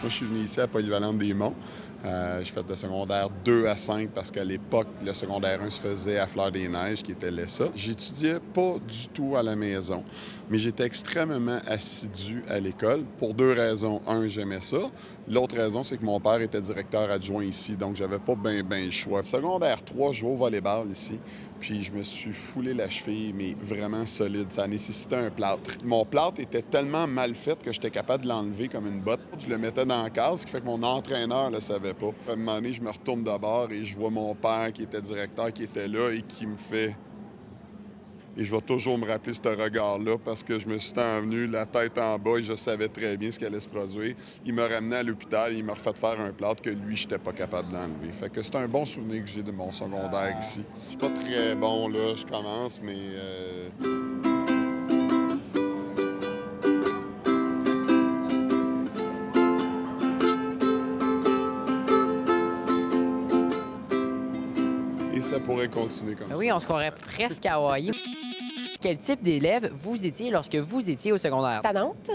Moi, je suis venu ici à Polyvalente des Monts. J'ai fait de secondaire 2 à 5 parce qu'à l'époque, le secondaire 1 se faisait à Fleur-des-Neiges, qui était l'ESA. J'étudiais pas du tout à la maison, mais j'étais extrêmement assidu à l'école pour 2 raisons. Un, j'aimais ça. L'autre raison, c'est que mon père était directeur adjoint ici, donc j'avais pas bien le choix. Secondaire 3, je jouais au volleyball ici, puis je me suis foulé la cheville, mais vraiment solide. Ça nécessitait un plâtre. Mon plâtre était tellement mal fait que j'étais capable de l'enlever comme une botte. Je le mettais dans la case, ce qui fait que mon entraîneur ne le savait pas. À un moment donné, je me retourne de bord et je vois mon père qui était directeur, qui était là et qui me fait... Et je vais toujours me rappeler ce regard-là parce que je me suis envenu la tête en bas et je savais très bien ce qui allait se produire. Il m'a ramené à l'hôpital et il m'a refait faire un plâtre que lui, je n'étais pas capable d'enlever. Fait que c'est un bon souvenir que j'ai de mon secondaire ici. Je suis pas très bon, là, je commence, mais... Et ça pourrait continuer comme ça. Oui, on se croirait presque à Hawaï. Quel type d'élève vous étiez lorsque vous étiez au secondaire? Tannante,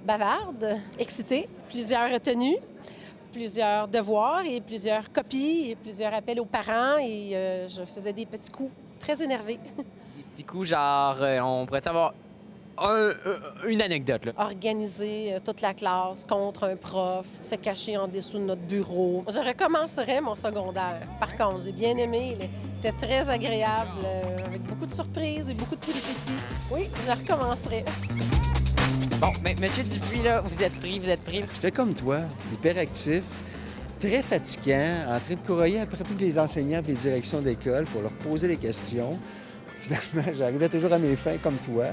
bavarde, excitée, plusieurs retenues, plusieurs devoirs et plusieurs copies et plusieurs appels aux parents et je faisais des petits coups très énervés. Des petits coups, genre, on pourrait savoir une anecdote, là. Organiser toute la classe contre un prof, se cacher en dessous de notre bureau. Je recommencerais mon secondaire. Par contre, j'ai bien aimé. C'était très agréable, avec beaucoup de surprises et beaucoup de péripéties. Oui, je recommencerais. Bon, mais Monsieur Dupuis, là, vous êtes pris. J'étais comme toi, hyperactif, très fatigant, en train de courroyer après tous les enseignants et les directions d'école pour leur poser des questions. Finalement, j'arrivais toujours à mes fins comme toi.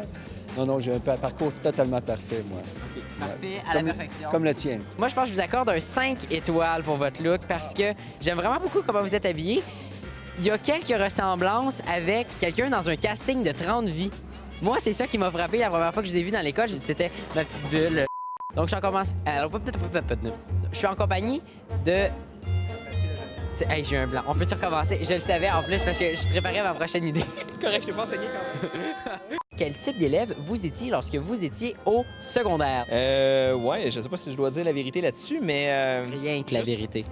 Non, j'ai un parcours totalement parfait, moi. OK, parfait, à la perfection. Comme le tien. Moi, je pense que je vous accorde un 5 étoiles pour votre look parce que j'aime vraiment beaucoup comment vous êtes habillé. Il y a quelques ressemblances avec quelqu'un dans un casting de 30 vies. Moi, c'est ça qui m'a frappé la première fois que je vous ai vu dans l'école. C'était ma petite bulle. Donc, je suis en compagnie de... Hey, j'ai eu un blanc. On peut-tu recommencer? Je le savais en plus parce que je préparais ma prochaine idée. C'est correct, je t'ai pas enseigné quand même. Quel type d'élève vous étiez lorsque vous étiez au secondaire? Ouais, je sais pas si je dois dire la vérité là-dessus, mais... Rien que la vérité.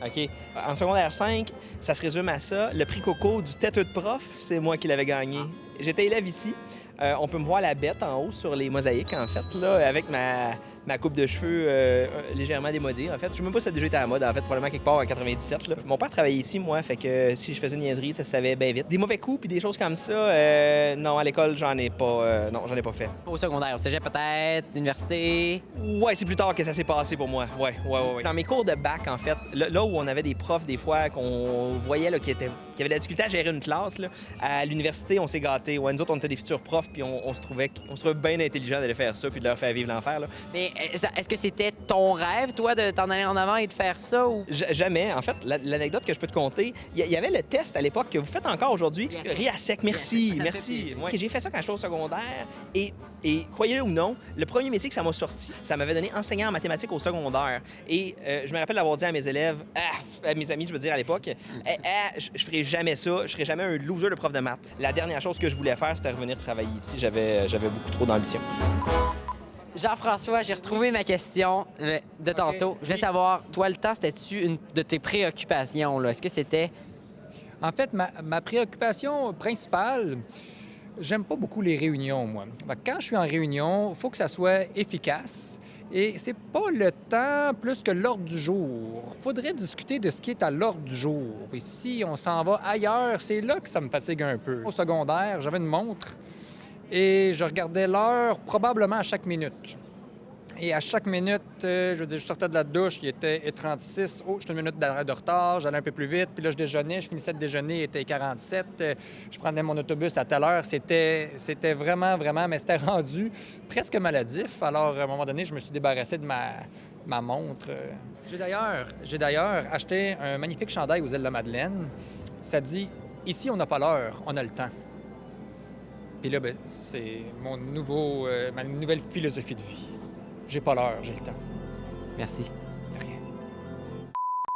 OK. En secondaire 5, ça se résume à ça. Le prix Coco du têteux de prof, c'est moi qui l'avais gagné. J'étais élève ici. On peut me voir la bête en haut sur les mosaïques, en fait, là, avec ma coupe de cheveux légèrement démodée, en fait. Je sais même pas si ça a déjà été à la mode, en fait, probablement quelque part en 97, là. Mon père travaillait ici, moi, fait que si je faisais une niaiserie, ça se savait bien vite. Des mauvais coups puis des choses comme ça, non, à l'école, j'en ai pas fait. Au secondaire, au cégep peut-être, l'université? Ouais, c'est plus tard que ça s'est passé pour moi. Ouais. Dans mes cours de bac, en fait, là où on avait des profs, des fois, qu'on voyait là, qui avaient de la difficulté à gérer une classe, là, à l'université, on s'est gâtés. Ouais, nous autres, on était des futurs profs, puis on se trouvait bien intelligent d'aller faire ça puis de leur faire vivre l'enfer, là. Mais est-ce que c'était ton rêve, toi, de t'en aller en avant et de faire ça? Ou... Jamais. En fait, l'anecdote que je peux te conter, il y avait le test à l'époque que vous faites encore aujourd'hui. RIASEC, merci. Ouais. J'ai fait ça quand j'étais au secondaire et croyez-le ou non, le premier métier que ça m'a sorti, ça m'avait donné enseignant en mathématiques au secondaire. Et je me rappelle d'avoir dit à mes élèves, à mes amis, je veux dire, à l'époque, je ferai jamais ça, je serai jamais un loser de prof de maths. La dernière chose que je voulais faire, c'était revenir travailler ici. J'avais beaucoup trop d'ambition. Jean-François, j'ai retrouvé ma question de tantôt. Je voulais savoir, toi, le temps, c'était-tu une de tes préoccupations, là? Est-ce que c'était... En fait, ma préoccupation principale, j'aime pas beaucoup les réunions, moi. Quand je suis en réunion, il faut que ça soit efficace. Et c'est pas le temps plus que l'ordre du jour. Il faudrait discuter de ce qui est à l'ordre du jour. Et si on s'en va ailleurs, c'est là que ça me fatigue un peu. Au secondaire, j'avais une montre et je regardais l'heure probablement à chaque minute. Et à chaque minute, je sortais de la douche, il était 36. Oh, j'étais une minute de retard, j'allais un peu plus vite. Puis là, je déjeunais, je finissais de déjeuner, il était 47. Je prenais mon autobus à telle heure. C'était vraiment, mais c'était rendu presque maladif. Alors, à un moment donné, je me suis débarrassé de ma montre. J'ai d'ailleurs acheté un magnifique chandail aux îles de la Madeleine. Ça dit « Ici, on n'a pas l'heure, on a le temps ». Puis là, c'est ma nouvelle philosophie de vie. J'ai pas l'heure, j'ai le temps. Merci.